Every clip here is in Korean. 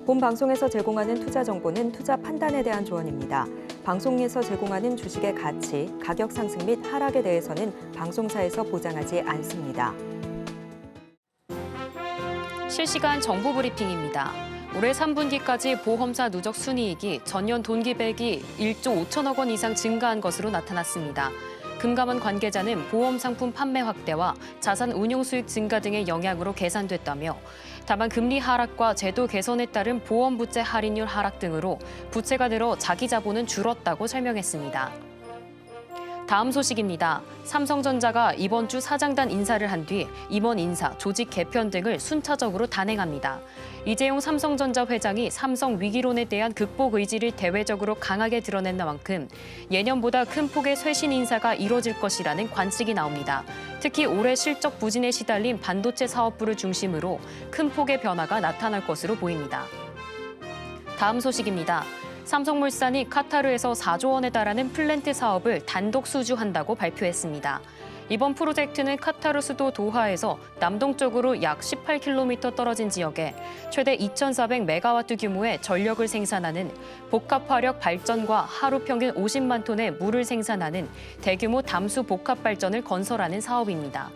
본 방송에서 제공하는 투자 정보는 투자 판단에 대한 조언입니다. 방송에서 제공하는 주식의 가치, 가격 상승 및 하락에 대해서는 방송사에서 보장하지 않습니다. 실시간 정보 브리핑입니다. 올해 3분기까지 보험사 누적 순이익이 전년 동기배기 1조 5천억 원 이상 증가한 것으로 나타났습니다. 금감원 관계자는 보험 상품 판매 확대와 자산 운용 수익 증가 등의 영향으로 계산됐다며 다만 금리 하락과 제도 개선에 따른 보험 부채 할인율 하락 등으로 부채가 늘어 자기 자본은 줄었다고 설명했습니다. 다음 소식입니다. 삼성전자가 이번 주 사장단 인사를 한 뒤 임원 인사, 조직 개편 등을 순차적으로 단행합니다. 이재용 삼성전자 회장이 삼성 위기론에 대한 극복 의지를 대외적으로 강하게 드러낸 만큼 예년보다 큰 폭의 쇄신 인사가 이뤄질 것이라는 관측이 나옵니다. 특히 올해 실적 부진에 시달린 반도체 사업부를 중심으로 큰 폭의 변화가 나타날 것으로 보입니다. 다음 소식입니다. 삼성물산이 카타르에서 4조 원에 달하는 플랜트 사업을 단독 수주한다고 발표했습니다. 이번 프로젝트는 카타르 수도 도하에서 남동쪽으로 약 18km 떨어진 지역에 최대 2,400메가와트 규모의 전력을 생산하는 복합화력 발전과 하루 평균 50만 톤의 물을 생산하는 대규모 담수 복합 발전을 건설하는 사업입니다.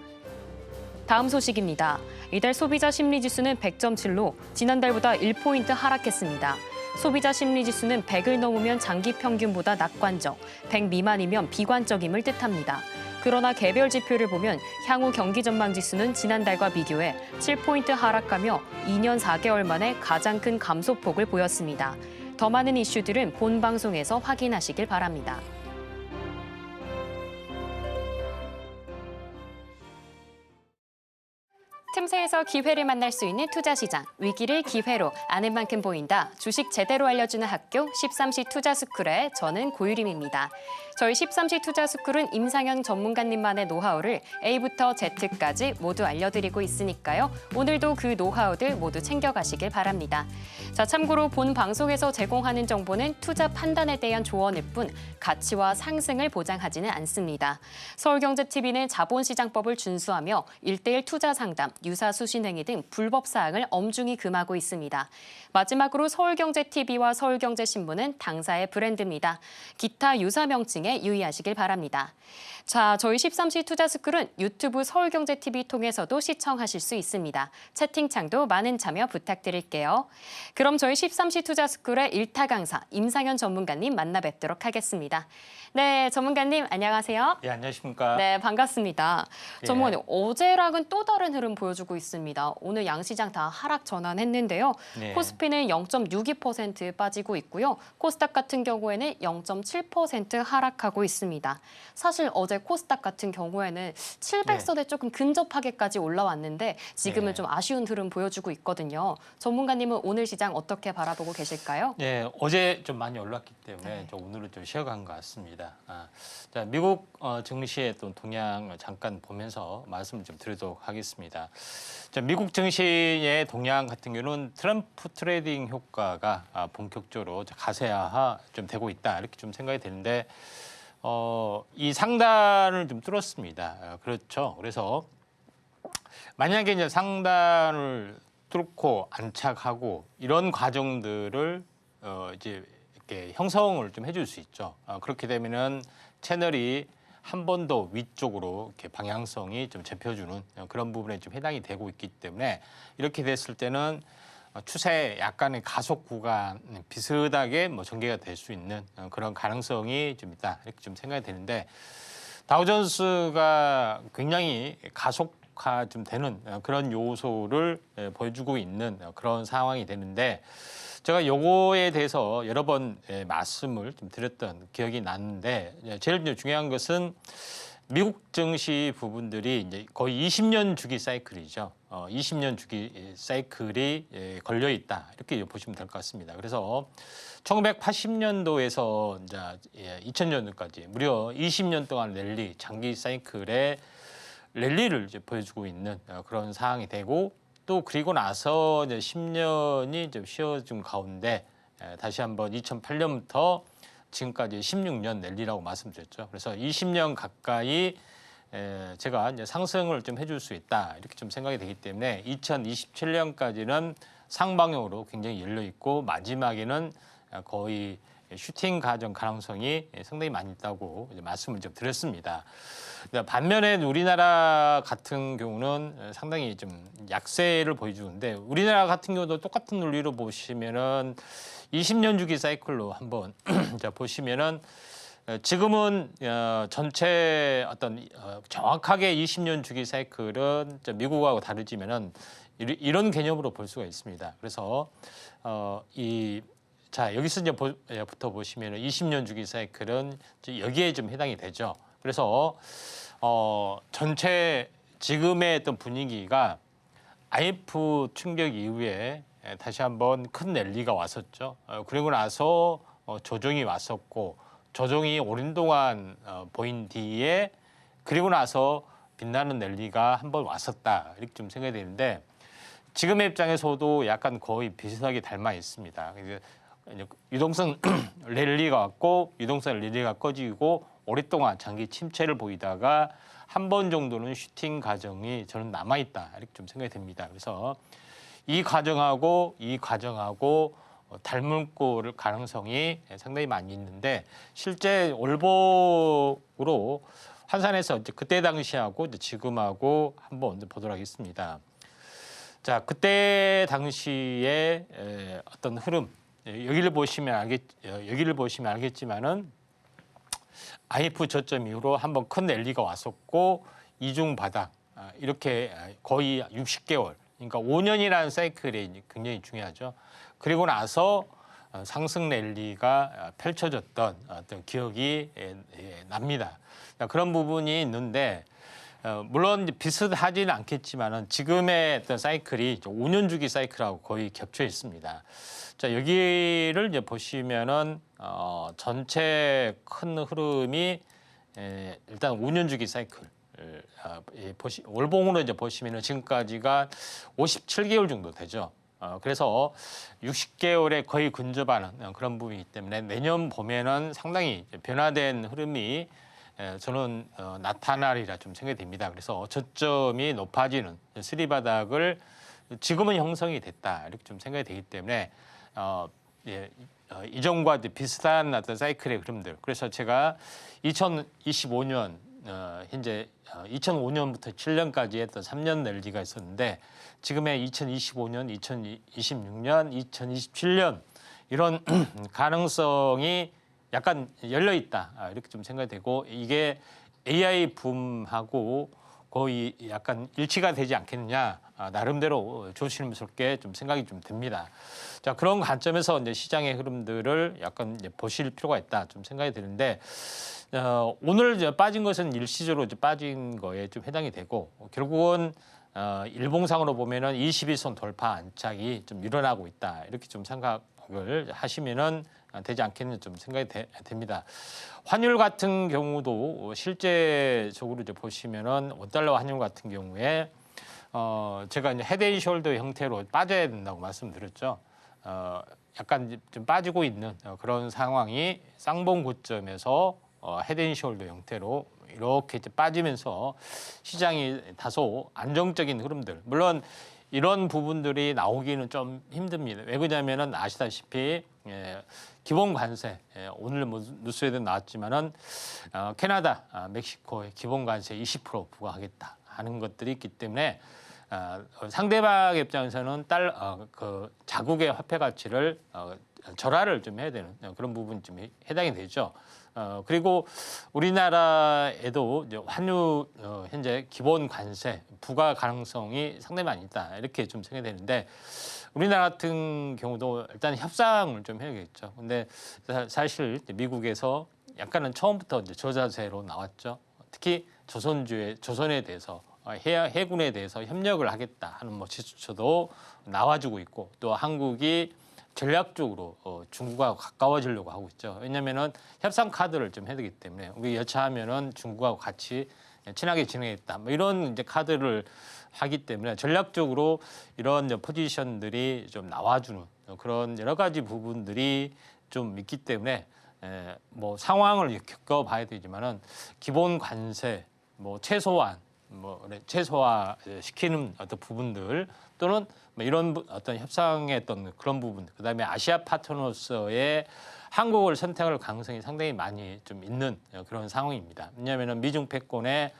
다음 소식입니다. 이달 소비자 심리지수는 100.7로 지난달보다 1포인트 하락했습니다. 소비자 심리지수는 100을 넘으면 장기 평균보다 낙관적, 100 미만이면 비관적임을 뜻합니다. 그러나 개별 지표를 보면 향후 경기 전망 지수는 지난달과 비교해 7포인트 하락하며 2년 4개월 만에 가장 큰 감소폭을 보였습니다. 더 많은 이슈들은 본 방송에서 확인하시길 바랍니다. 틈새에서 기회를 만날 수 있는 투자시장, 위기를 기회로 아는 만큼 보인다. 주식 제대로 알려주는 학교 13시 투자스쿨의 저는 고유림입니다. 저희 13시 투자스쿨은 임상현 전문가님만의 노하우를 A부터 Z까지 모두 알려드리고 있으니까요. 오늘도 그 노하우들 모두 챙겨가시길 바랍니다. 자, 참고로 본 방송에서 제공하는 정보는 투자 판단에 대한 조언일 뿐 가치와 상승을 보장하지는 않습니다. 서울경제TV는 자본시장법을 준수하며 1:1 투자 상담, 유사 수신행위 등 불법 사항을 엄중히 금하고 있습니다. 마지막으로 서울경제TV와 서울경제신문은 당사의 브랜드입니다. 기타 유사 명칭에 유의하시길 바랍니다. 자, 저희 13시 투자스쿨은 유튜브 서울경제TV 통해서도 시청하실 수 있습니다. 채팅창도 많은 참여 부탁드릴게요. 그럼 저희 13시 투자스쿨의 1타 강사 임상현 전문가님 만나 뵙도록 하겠습니다. 네, 전문가님 안녕하세요. 네, 안녕하십니까. 네, 반갑습니다. 예. 전문가님, 어제랑은 또 다른 흐름 보여주고 있습니다. 오늘 양시장 다 하락 전환했는데요. 네. 코스피는 0.62% 빠지고 있고요. 코스닥 같은 경우에는 0.7% 하락하고 있습니다. 사실 어제 코스닥 같은 경우에는 700선에 조금 근접하게까지 올라왔는데 지금은 네. 좀 아쉬운 흐름 보여주고 있거든요. 전문가님은 오늘 시장 어떻게 바라보고 계실까요? 네, 어제 좀 많이 올랐기 때문에 좀 오늘은 좀 쉬어간 것 같습니다. 자, 미국 증시의 또 동향 잠깐 보면서 말씀을 좀 드리도록 하겠습니다. 자, 미국 증시의 동향 같은 경우는 트럼프 트레이딩 효과가 본격적으로 가세화 좀 되고 있다 이렇게 좀 생각이 되는데 이 상단을 좀 뚫었습니다. 그렇죠. 그래서 만약에 이제 상단을 뚫고 안착하고 이런 과정들을 이제 이렇게 형성을 좀 해줄 수 있죠. 그렇게 되면은 채널이 한 번 더 위쪽으로 이렇게 방향성이 좀 잡혀주는 그런 부분에 좀 해당이 되고 있기 때문에 이렇게 됐을 때는 추세 약간의 가속 구간 비슷하게 뭐 전개가 될 수 있는 그런 가능성이 좀 있다 이렇게 좀 생각이 되는데 다우존스가 굉장히 가속화 좀 되는 그런 요소를 보여주고 있는 그런 상황이 되는데 제가 요거에 대해서 여러 번 말씀을 좀 드렸던 기억이 나는데 제일 중요한 것은 미국 증시 부분들이 이제 거의 20년 주기 사이클이죠. 20년 주기 사이클이 걸려 있다 이렇게 보시면 될 것 같습니다. 그래서 1980년도에서 이제 2000년도까지 무려 20년 동안 랠리 장기 사이클의 랠리를 이제 보여주고 있는 그런 상황이 되고 또 그리고 나서 이제 10년이 좀 쉬어준 가운데 다시 한번 2008년부터 지금까지 16년 랠리라고 말씀드렸죠. 그래서 20년 가까이 제가 이제 상승을 좀 해줄 수 있다 이렇게 좀 생각이 되기 때문에 2027년까지는 상방향으로 굉장히 열려 있고 마지막에는 거의 슈팅 가정 가능성이 상당히 많이 있다고 이제 말씀을 좀 드렸습니다. 반면에 우리나라 같은 경우는 상당히 좀 약세를 보여주는데 우리나라 같은 경우도 똑같은 논리로 보시면은 20년 주기 사이클로 한번 자 보시면은 지금은 전체 어떤 정확하게 20년 주기 사이클은 미국하고 다르지만은 이런 개념으로 볼 수가 있습니다. 그래서 자 여기서 이제 부터 보시면은 20년 주기 사이클은 여기에 좀 해당이 되죠. 그래서 전체 지금의 어떤 분위기가 IMF 충격 이후에 다시 한번 큰 랠리가 왔었죠. 그리고 나서 조정이 왔었고 조정이 오랜 동안 보인 뒤에 그리고 나서 빛나는 랠리가 한번 왔었다 이렇게 좀 생각이 되는데 지금의 입장에서도 약간 거의 비슷하게 닮아 있습니다. 유동성 랠리가 왔고 유동성 랠리가 꺼지고 오랫동안 장기 침체를 보이다가 한 번 정도는 슈팅 과정이 저는 남아 있다 이렇게 좀 생각이 듭니다. 그래서 이 과정하고 닮을 꼴 가능성이 상당히 많이 있는데 실제 월봉으로 환산해서 이제 그때 당시하고 이제 지금하고 한번 보도록 하겠습니다. 자, 그때 당시에 어떤 흐름 여기를 보시면 알겠지만은 IMF 저점 이후로 한번 큰 랠리가 왔었고 이중 바닥 이렇게 거의 60개월 그러니까 5년이라는 사이클이 굉장히 중요하죠. 그리고 나서 상승 랠리가 펼쳐졌던 어떤 기억이 납니다. 그런 부분이 있는데 물론 비슷하지는 않겠지만은 지금의 어떤 사이클이 5년 주기 사이클하고 거의 겹쳐 있습니다. 자 여기를 이제 보시면은 전체 큰 흐름이 일단 5년 주기 사이클 월봉으로 이제 보시면은 지금까지가 57개월 정도 되죠. 그래서 60개월에 거의 근접하는 그런 부분이기 때문에 내년 봄에는 상당히 변화된 흐름이 저는 나타나리라 좀 생각이 됩니다. 그래서 저점이 높아지는 쓰리바닥을 지금은 형성이 됐다 이렇게 좀 생각이 되기 때문에 이전과 비슷한 어떤 사이클의 흐름들. 그래서 제가 2025년 현재 2005년부터 7년까지 했던 3년 랠리가 있었는데 지금의 2025년, 2026년, 2027년 이런 가능성이 약간 열려 있다 이렇게 좀 생각이 되고 이게 AI 붐하고 거의 약간 일치가 되지 않겠느냐 나름대로 조심스럽게 좀 생각이 좀 듭니다. 자 그런 관점에서 이제 시장의 흐름들을 약간 이제 보실 필요가 있다 좀 생각이 드는데 오늘 이제 빠진 것은 일시적으로 이제 빠진 거에 좀 해당이 되고 결국은 일봉상으로 보면은 21선 돌파 안착이 좀 일어나고 있다 이렇게 좀 생각을 하시면은 되지 않겠는 좀 생각이 됩니다. 환율 같은 경우도 실제적으로 이제 보시면은 원달러 환율 같은 경우에 제가 이제 헤드앤숄더 형태로 빠져야 된다고 말씀드렸죠. 약간 좀 빠지고 있는 그런 상황이 쌍봉 고점에서 헤드앤숄더 형태로 이렇게 이제 빠지면서 시장이 다소 안정적인 흐름들. 물론 이런 부분들이 나오기는 좀 힘듭니다. 왜 그러냐면은 아시다시피 기본 관세 오늘 뭐 뉴스에도 나왔지만은 캐나다, 멕시코의 기본 관세 20% 부과하겠다 하는 것들이 있기 때문에 상대방 입장에서는 그 자국의 화폐 가치를 절하를 좀 해야 되는 그런 부분이 좀 해당이 되죠. 그리고 우리나라에도 이제 환율 현재 기본 관세 부과 가능성이 상당히 많이 있다 이렇게 좀 생각이 되는데 우리나라 같은 경우도 일단 협상을 좀 해야겠죠. 근데 사실 미국에서 약간은 처음부터 이제 저자세로 나왔죠. 특히 조선에 대해서 해군에 대해서 협력을 하겠다 하는 뭐 지수처도 나와주고 있고 또 한국이 전략적으로 중국하고 가까워지려고 하고 있죠. 왜냐하면은 협상 카드를 좀 해야 되기 때문에 우리 여차하면은 중국하고 같이 친하게 지내겠다. 뭐 이런 이제 카드를 하기 때문에 전략적으로 이런 포지션들이 좀 나와주는 그런 여러 가지 부분들이 좀 있기 때문에 뭐 상황을 겪어봐야 되지만은 기본 관세 뭐 최소한 뭐 최소화 시키는 어떤 부분들 또는 뭐 이런 어떤 협상의 어떤 그런 부분, 그다음에 아시아 파트너로서의 한국을 선택할 가능성이 상당히 많이 좀 있는 그런 상황입니다. 왜냐하면 미중 패권에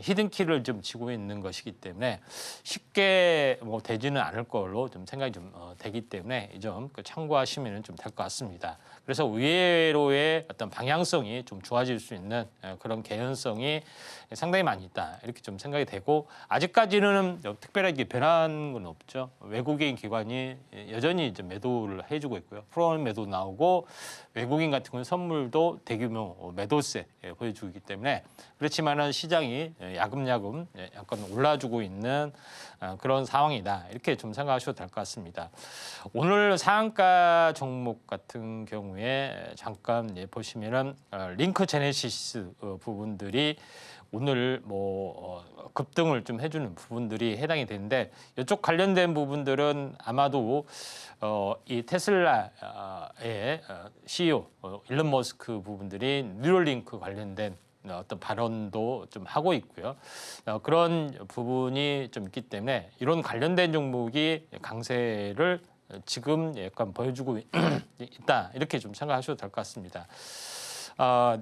히든키를 좀 쥐고 있는 것이기 때문에 쉽게 뭐 되지는 않을 걸로 좀 생각이 좀 되기 때문에 이 점 참고하시면 좀 될 것 같습니다. 그래서 의외로의 어떤 방향성이 좀 좋아질 수 있는 그런 개연성이 상당히 많이 있다 이렇게 좀 생각이 되고 아직까지는 특별하게 변한 건 없죠. 외국인 기관이 여전히 이제 매도를 해주고 있고요. 프로그램 매도 나오고 외국인 같은 경우는 선물도 대규모 매도세 보여주기 때문에 그렇지만은 시장이 야금야금 약간 올라주고 있는 그런 상황이다 이렇게 좀 생각하셔도 될 것 같습니다. 오늘 상한가 종목 같은 경우에 잠깐 보시면은 링크 제네시스 부분들이 오늘 뭐 급등을 좀 해주는 부분들이 해당이 되는데 이쪽 관련된 부분들은 아마도 이 테슬라의 CEO 일론 머스크 부분들이 뉴럴링크 관련된 어떤 발언도 좀 하고 있고요. 그런 부분이 좀 있기 때문에 이런 관련된 종목이 강세를 지금 약간 보여주고 있다 이렇게 좀 생각하셔도 될 것 같습니다.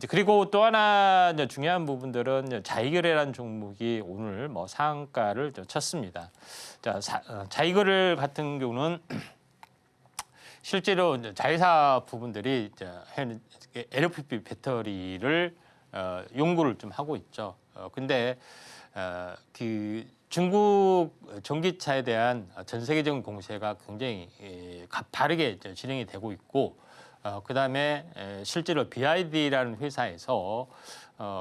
그리고 또 하나 중요한 부분들은 자이거래라는 종목이 오늘 뭐 상한가를 쳤습니다. 자, 자이거래 같은 경우는 실제로 자회사 부분들이 LFP 배터리를 연구를 좀 하고 있죠. 근데 그 중국 전기차에 대한 전 세계적인 공세가 굉장히 가파르게 진행이 되고 있고 그다음에 실제로 BYD라는 회사에서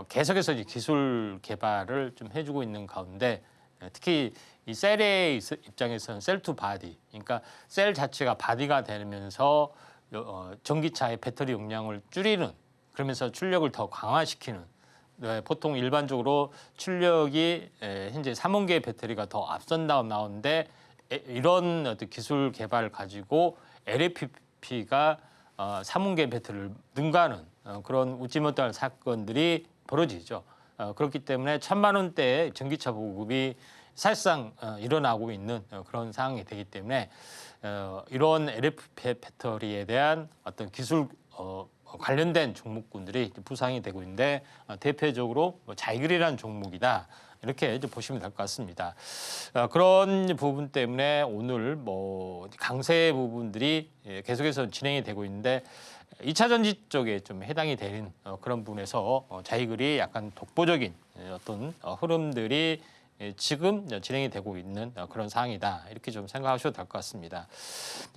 계속해서 이제 기술 개발을 좀 해주고 있는 가운데 특히 이 셀의 입장에서는 셀 투 바디, 그러니까 셀 자체가 바디가 되면서 전기차의 배터리 용량을 줄이는 그러면서 출력을 더 강화시키는 보통 일반적으로 출력이 현재 3원계 배터리가 더 앞선다고 나오는데 이런 어떤 기술 개발을 가지고 LFP가 3원계 배터리를 능가하는 그런 웃지 못할 사건들이 벌어지죠. 그렇기 때문에 1,000만 원대의 전기차 보급이 사실상 일어나고 있는 그런 상황이 되기 때문에 이런 LFP 배터리에 대한 어떤 기술 관련된 종목군들이 부상이 되고 있는데 대표적으로 자이거래라는 종목이다 이렇게 이제 보시면 될 것 같습니다. 그런 부분 때문에 오늘 뭐 강세 부분들이 계속해서 진행이 되고 있는데 2차 전지 쪽에 좀 해당이 되는 그런 부분에서 자이거래의 약간 독보적인 어떤 흐름들이 지금 진행이 되고 있는 그런 상황이다 이렇게 좀 생각하셔도 될 것 같습니다.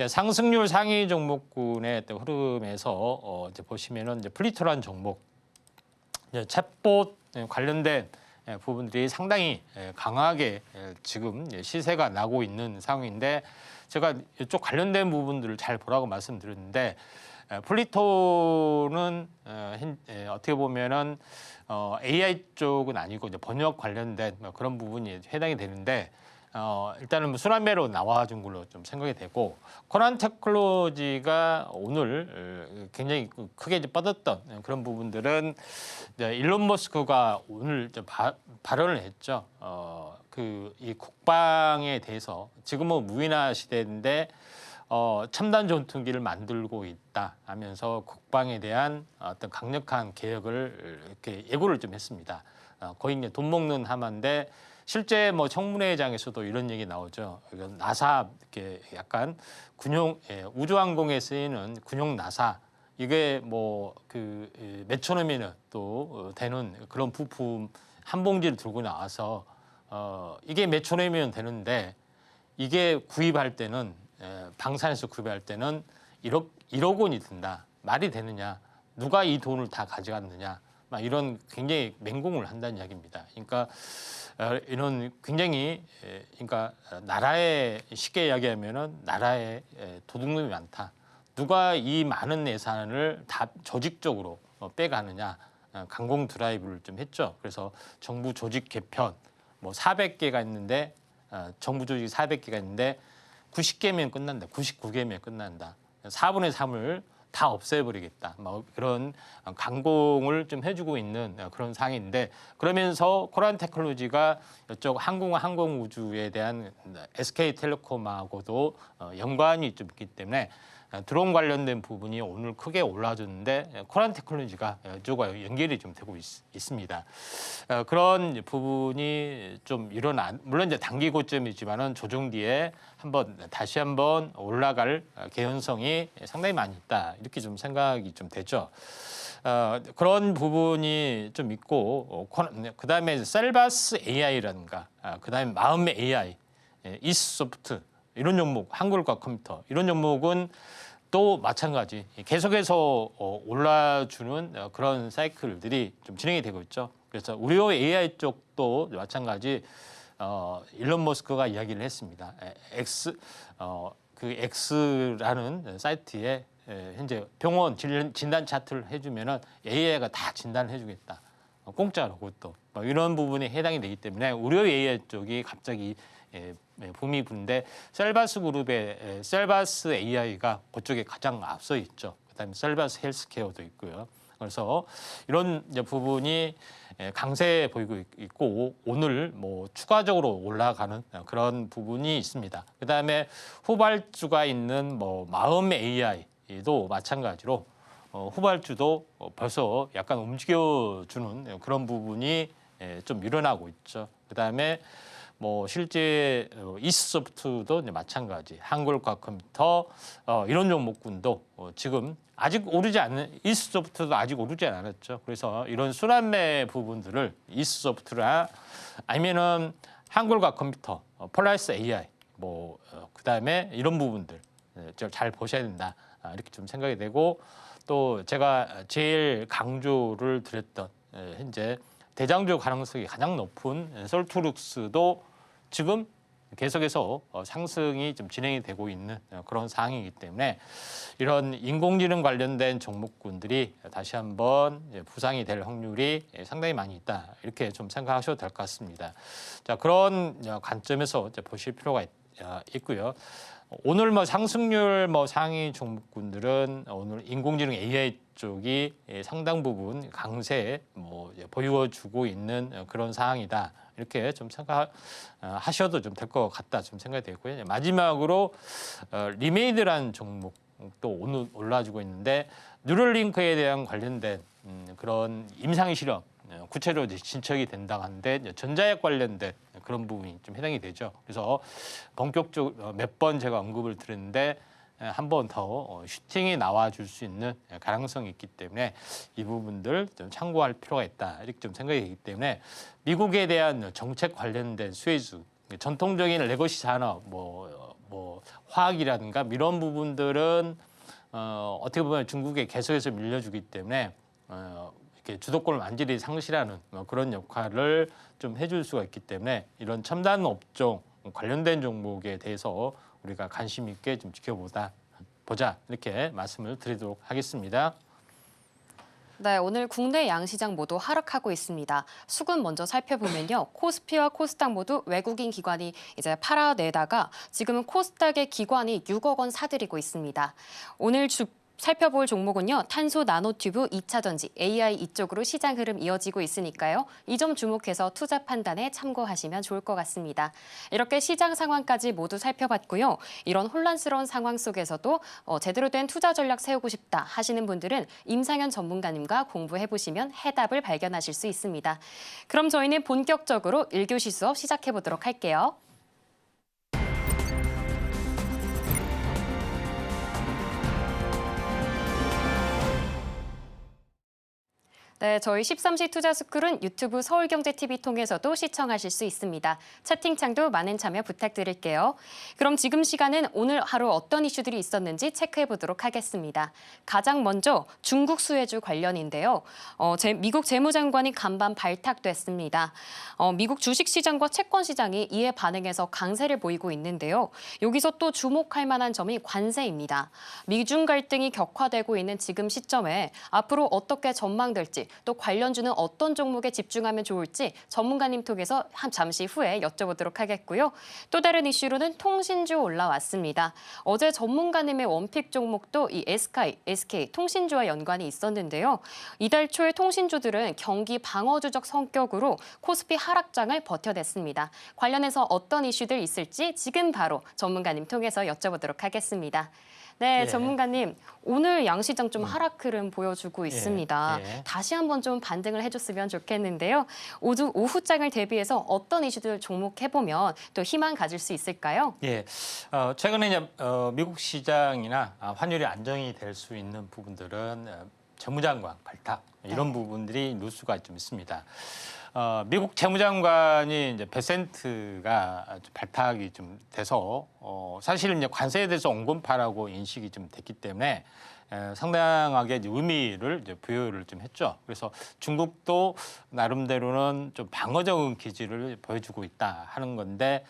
상승률 상위 종목군의 흐름에서 이제 보시면은 이제 플리토라는 종목, 챗봇 관련된 부분들이 상당히 강하게 지금 시세가 나고 있는 상황인데 제가 이쪽 관련된 부분들을 잘 보라고 말씀드렸는데 플리토는 어떻게 보면은 AI 쪽은 아니고 이제 번역 관련된 그런 부분이 해당이 되는데 일단은 순환매로 나와준 걸로 좀 생각이 되고 코난 테크놀로지가 오늘 굉장히 크게 이제 뻗었던 그런 부분들은 일론 머스크가 오늘 발언을 했죠. 이 국방에 대해서 지금은 무인화 시대인데 첨단 전투기를 만들고 있다 하면서 국방에 대한 어떤 강력한 개혁을 이렇게 예고를 좀 했습니다. 거의 이제 돈 먹는 하마인데 실제 뭐 청문회장에서도 이런 얘기 나오죠. 나사 이렇게 약간 군용 우주항공에 쓰이는 군용 나사 이게 뭐 그 몇천 원이면 또 되는 그런 부품 한 봉지를 들고 나와서 이게 몇천 원이면 되는데 이게 구입할 때는 방산에서 구입할 때는 1억 원이 든다. 말이 되느냐? 누가 이 돈을 다 가져갔느냐? 막 이런 굉장히 맹공을 한다는 이야기입니다. 그러니까 이런 굉장히 그러니까 나라에 쉽게 이야기하면은 나라에 도둑놈이 많다. 누가 이 많은 예산을 다 조직적으로 빼가느냐? 강공 드라이브를 좀 했죠. 그래서 정부 조직 개편 뭐 400개가 있는데 정부 조직이 400개가 있는데 90개면 끝난다. 99개면 끝난다. 4분의 3을 다 없애버리겠다. 뭐 그런 강공을 좀 해주고 있는 그런 상황인데 그러면서 코리안 테크놀로지가 이쪽 항공우주에 대한 SK텔레콤하고도 연관이 좀 있기 때문에 드론 관련된 부분이 오늘 크게 올라줬는데 코리안 테크놀로지가 이쪽과 연결이 좀 되고 있습니다. 그런 부분이 좀 물론 이제 단기 고점이지만은 조정 뒤에 다시 한번 올라갈 개연성이 상당히 많이 있다. 이렇게 좀 생각이 좀 되죠. 그런 부분이 좀 있고 그다음에 셀바스 AI라든가 그다음에 마음의 AI, 이스소프트 이런 종목, 한글과 컴퓨터 이런 종목은 또 마찬가지 계속해서 올라주는 그런 사이클들이 좀 진행이 되고 있죠. 그래서 우리의 AI 쪽도 마찬가지 일론 머스크가 이야기를 했습니다. X라는 사이트에 현재 병원 진단 차트를 해주면은 AI가 다 진단을 해주겠다. 공짜로 그것도 이런 부분에 해당이 되기 때문에 우리의 AI 쪽이 갑자기 붐이 부는데 셀바스 그룹의 셀바스 AI가 그쪽에 가장 앞서 있죠. 그다음에 셀바스 헬스케어도 있고요. 그래서 이런 부분이 강세 보이고 있고 오늘 뭐 추가적으로 올라가는 그런 부분이 있습니다. 그다음에 후발주가 있는 뭐 마음의 AI도 마찬가지로 후발주도 벌써 약간 움직여주는 그런 부분이 좀 일어나고 있죠. 그다음에 뭐 실제 이스소프트도 마찬가지, 한글과 컴퓨터 이런 종목군도 지금 아직 오르지 않는 이스소프트도 아직 오르지 않았죠. 그래서 이런 순환매 부분들을 이스소프트나 아니면은 한글과 컴퓨터, 폴라리스 AI 뭐 그다음에 이런 부분들 잘 보셔야 된다. 이렇게 좀 생각이 되고 또 제가 제일 강조를 드렸던 현재 대장주 가능성이 가장 높은 솔투룩스도 지금 계속해서 상승이 좀 진행이 되고 있는 그런 상황이기 때문에 이런 인공지능 관련된 종목군들이 다시 한번 부상이 될 확률이 상당히 많이 있다. 이렇게 좀 생각하셔도 될 것 같습니다. 자, 그런 관점에서 보실 필요가 있고요. 오늘 뭐 상승률 상위 종목군들은 오늘 인공지능 AI 쪽이 상당 부분 강세 보여주고 있는 그런 상황이다. 이렇게 좀 생각하셔도 좀 될 것 같다 좀 생각이 되고요. 마지막으로 리메이드라는 종목도 오늘 올라주고 있는데 뉴럴링크에 대한 관련된 그런 임상 실험 구체로 진척이 된다고 하는데 전자약 관련된 그런 부분이 좀 해당이 되죠. 그래서 본격적으로 몇 번 제가 언급을 드렸는데 한 번 더 슈팅이 나와줄 수 있는 가능성이 있기 때문에 이 부분들 좀 참고할 필요가 있다. 이렇게 좀 생각이 되기 때문에 미국에 대한 정책 관련된 수혜주, 전통적인 레거시 산업, 화학이라든가 이런 부분들은 어떻게 보면 중국에 계속해서 밀려주기 때문에 이렇게 주도권을 완전히 상실하는 그런 역할을 좀 해줄 수가 있기 때문에 이런 첨단 업종 관련된 종목에 대해서 우리가 관심 있게 좀 지켜보자 이렇게 말씀을 드리도록 하겠습니다. 네, 오늘 국내 양시장 모두 하락하고 있습니다. 수급 먼저 살펴보면요. 코스피와 코스닥 모두 외국인 기관이 이제 팔아내다가 지금은 코스닥의 기관이 6억 원 사들이고 있습니다. 오늘 살펴볼 종목은요. 탄소 나노튜브, 2차 전지, AI 이쪽으로 시장 흐름 이어지고 있으니까요. 이 점 주목해서 투자 판단에 참고하시면 좋을 것 같습니다. 이렇게 시장 상황까지 모두 살펴봤고요. 이런 혼란스러운 상황 속에서도 제대로 된 투자 전략 세우고 싶다 하시는 분들은 임상현 전문가님과 공부해보시면 해답을 발견하실 수 있습니다. 그럼 저희는 본격적으로 1교시 수업 시작해보도록 할게요. 네, 저희 13시 투자스쿨은 유튜브 서울경제TV 통해서도 시청하실 수 있습니다. 채팅창도 많은 참여 부탁드릴게요. 그럼 지금 시간은 오늘 하루 어떤 이슈들이 있었는지 체크해보도록 하겠습니다. 가장 먼저 중국 수혜주 관련인데요. 미국 재무장관이 간밤 발탁됐습니다. 미국 주식시장과 채권시장이 이에 반응해서 강세를 보이고 있는데요. 여기서 또 주목할 만한 점이 관세입니다. 미중 갈등이 격화되고 있는 지금 시점에 앞으로 어떻게 전망될지 또 관련주는 어떤 종목에 집중하면 좋을지 전문가님 통해서 잠시 후에 여쭤보도록 하겠고요. 또 다른 이슈로는 통신주 올라왔습니다. 어제 전문가님의 원픽 종목도 이 SK 통신주와 연관이 있었는데요. 이달 초에 통신주들은 경기 방어주적 성격으로 코스피 하락장을 버텨냈습니다. 관련해서 어떤 이슈들 있을지 지금 바로 전문가님 통해서 여쭤보도록 하겠습니다. 네, 예. 전문가님. 오늘 양시장 좀 하락 흐름 보여주고 있습니다. 예. 다시 한번 좀 반등을 해줬으면 좋겠는데요. 오후장을 대비해서 어떤 이슈들 종목해보면 또 희망 가질 수 있을까요? 예, 최근에 이제 미국 시장이나 환율이 안정이 될 수 있는 부분들은 재무장관 발탁 이런 부분들이 뉴스가 좀 있습니다. 미국 재무장관이 이제 베센트가 발탁이 좀 돼서 사실은 이제 관세에 대해서 온건파라고 인식이 좀 됐기 때문에 상당하게 이제 의미를 이제 부여를 좀 했죠. 그래서 중국도 나름대로는 좀 방어적인 기질을 보여주고 있다 하는 건데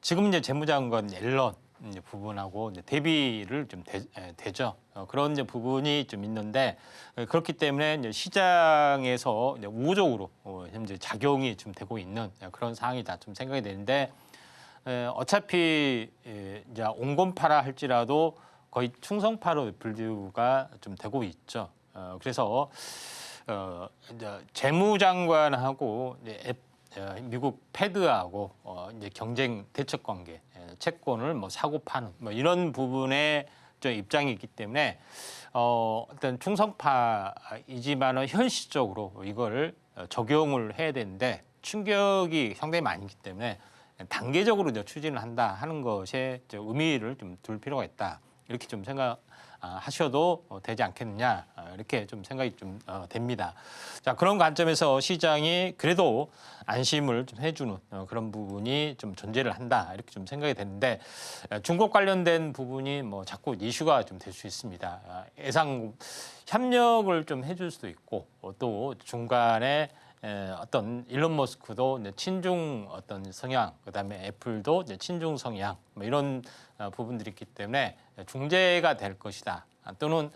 지금 이제 재무장관 옐런 이제 부분하고 이제 대비를 좀 되죠. 그런 이제 부분이 좀 있는데 그렇기 때문에 이제 시장에서 이제 우호적으로 현재 작용이 좀 되고 있는 그런 상황이다 좀 생각이 되는데 어차피 이제 온건파라 할지라도 거의 충성파로 분류가 좀 되고 있죠. 그래서 이제 재무장관하고 이제 미국 패드하고 이제 경쟁 대척 관계, 채권을 뭐 사고 파는 뭐 이런 부분에 좀 입장이 있기 때문에 어떤 충성파이지만은 현실적으로 이걸 적용을 해야 되는데 충격이 상당히 많기 때문에 단계적으로 이제 추진을 한다 하는 것에 의미를 좀 둘 필요가 있다. 이렇게 좀 생각하셔도 되지 않겠느냐 이렇게 좀 생각이 좀 됩니다. 자, 그런 관점에서 시장이 그래도 안심을 좀 해주는 그런 부분이 좀 존재를 한다 이렇게 좀 생각이 되는데 중국 관련된 부분이 뭐 자꾸 이슈가 좀 될 수 있습니다. 예상 협력을 좀 해줄 수도 있고 또 중간에 어떤 일론 머스크도 이제 친중 어떤 성향, 그다음에 애플도 이제 친중 성향 뭐 이런 부분들이 있기 때문에 중재가 될 것이다. 또는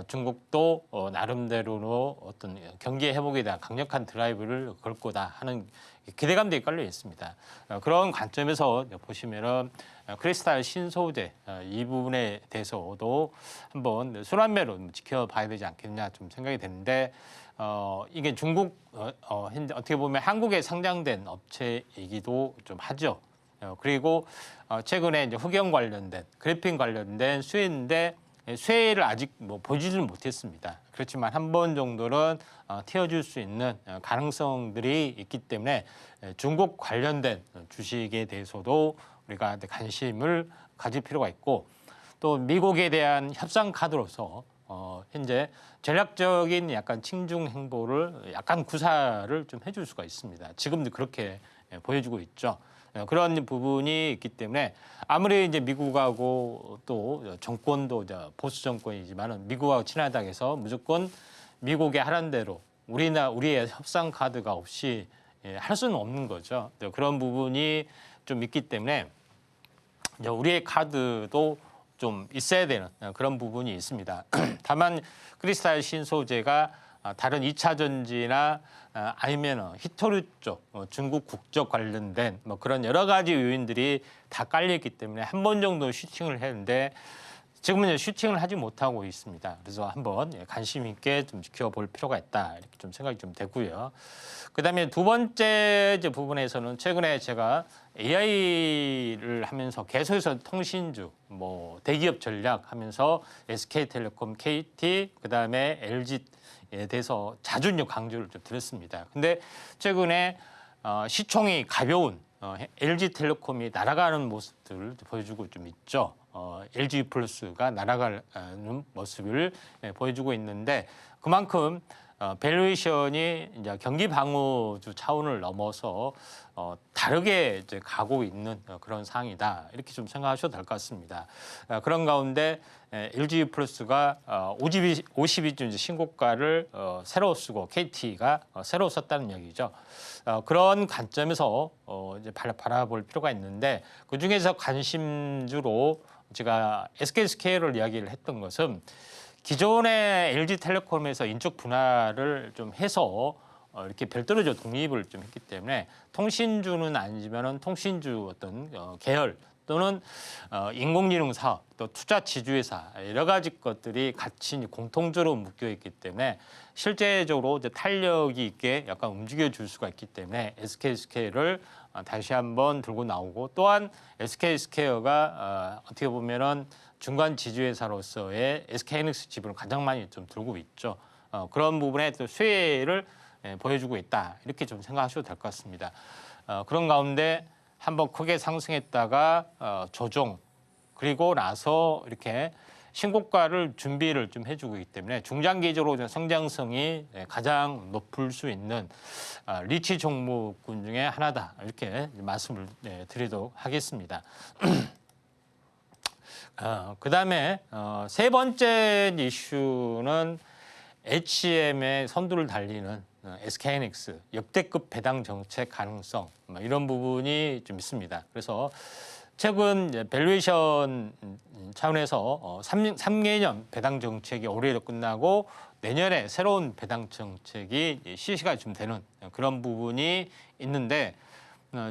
중국도 나름대로 어떤 경기 회복에 대한 강력한 드라이브를 걸 거다 하는 기대감들이 깔려 있습니다. 그런 관점에서 보시면은 크리스탈 신소재 이 부분에 대해서도 한번 순환매로 지켜봐야 되지 않겠냐 좀 생각이 되는데 이게 중국 현재 어떻게 보면 한국에 상장된 업체이기도 좀 하죠. 그리고 최근에 이제 흑연 관련된 그래핀 관련된 수혜인데 수혜를 아직 뭐 보지는 못했습니다. 그렇지만 한 번 정도는 튀어줄 수 있는 가능성들이 있기 때문에 중국 관련된 주식에 대해서도 우리가 관심을 가질 필요가 있고 또 미국에 대한 협상 카드로서 현재 전략적인 약간 친중 행보를 약간 구사를 좀 해줄 수가 있습니다. 지금도 그렇게 보여주고 있죠. 그런 부분이 있기 때문에 아무리 이제 미국하고 또 정권도 보수 정권이지만은 미국하고 친하다고 해서 무조건 미국의 하라는 대로 우리의 협상 카드가 없이 할 수는 없는 거죠. 그런 부분이 좀 있기 때문에 우리의 카드도 좀 있어야 되는 그런 부분이 있습니다. 다만 크리스탈 신소재가 다른 2차 전지나 아니면 히토류 쪽 중국 국적 관련된 뭐 그런 여러 가지 요인들이 다 깔려 있기 때문에 한 번 정도 슈팅을 했는데 지금은 슈팅을 하지 못하고 있습니다. 그래서 한번 관심 있게 좀 지켜볼 필요가 있다 이렇게 좀 생각이 좀 되고요. 그다음에 두 번째 부분에서는 최근에 제가 AI를 하면서 계속해서 통신주, 뭐 대기업 전략 하면서 SK텔레콤, KT, 그다음에 LG에 대해서 자주 강조를 좀 드렸습니다. 근데 최근에 시총이 가벼운 LG텔레콤이 날아가는 모습들을 보여주고 좀 있죠. LG 플러스가 날아가는 모습을 보여주고 있는데 그만큼 밸류에이션이 이제 경기 방어주 차원을 넘어서 다르게 이제 가고 있는 그런 상황이다 이렇게 좀 생각하셔도 될 것 같습니다. 그런 가운데 LG 플러스가 52주 신고가를 새로 쓰고 KT가 새로 썼다는 얘기죠. 그런 관점에서 이제 바라볼 필요가 있는데 그 중에서 관심주로 제가 SK스케일을 이야기를 했던 것은 기존의 LG텔레콤에서 인적 분할을 좀 해서 이렇게 별도로 독립을 좀 했기 때문에 통신주는 아니지만은 통신주 어떤 계열 또는 인공지능 사업, 또 투자 지주회사 여러 가지 것들이 같이 공통적으로 묶여 있기 때문에 실제적으로 이제 탄력이 있게 약간 움직여 줄 수가 있기 때문에 SK스퀘어를 다시 한번 들고 나오고, 또한 SK스퀘어가 어떻게 보면은 중간 지주회사로서의 SK하이닉스 지분을 가장 많이 좀 들고 있죠. 그런 부분에 또 수혜를 보여주고 있다, 이렇게 좀 생각하셔도 될 것 같습니다. 그런 가운데 한번 크게 상승했다가 조정, 그리고 나서 이렇게 신고가를 준비를 좀 해주고 있기 때문에 중장기적으로 성장성이 가장 높을 수 있는 리치 종목군 중에 하나다, 이렇게 말씀을 드리도록 하겠습니다. 그다음에 세 번째 이슈는 HM의 선두를 달리는 SK하이닉스 역대급 배당 정책 가능성, 이런 부분이 좀 있습니다. 그래서 최근 밸류에이션 차원에서 3개년 배당 정책이 올해로 끝나고 내년에 새로운 배당 정책이 실시가 좀 되는 그런 부분이 있는데,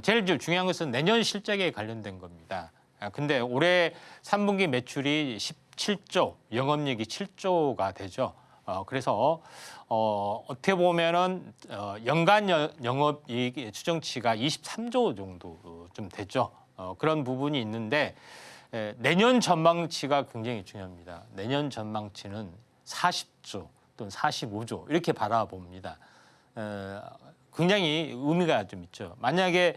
제일 중요한 것은 내년 실적에 관련된 겁니다. 근데 올해 3분기 매출이 17조, 영업이익이 7조가 되죠. 그래서 어떻게 보면은 연간 영업이익 추정치가 23조 정도 좀 되죠. 그런 부분이 있는데, 내년 전망치가 굉장히 중요합니다. 내년 전망치는 40조 또는 45조 이렇게 바라봅니다. 굉장히 의미가 좀 있죠. 만약에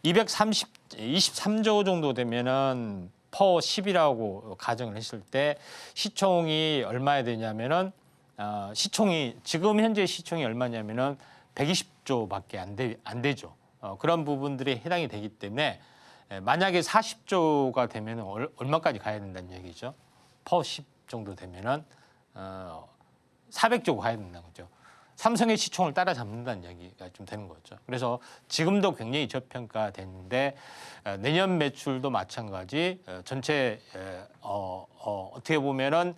23조 정도 되면은 퍼 10이라고 가정을 했을 때 시총이 얼마야 되냐면은 시총이 지금 현재 시총이 얼마냐면은 120조밖에 안 되죠. 그런 부분들이 해당이 되기 때문에 만약에 40조가 되면 얼마까지 가야 된다는 얘기죠. 퍼 10 정도 되면은 400조 가야 된다는 거죠. 삼성의 시총을 따라잡는다는 얘기가 좀 되는 거죠. 그래서 지금도 굉장히 저평가됐는데 내년 매출도 마찬가지, 전체 어떻게 보면은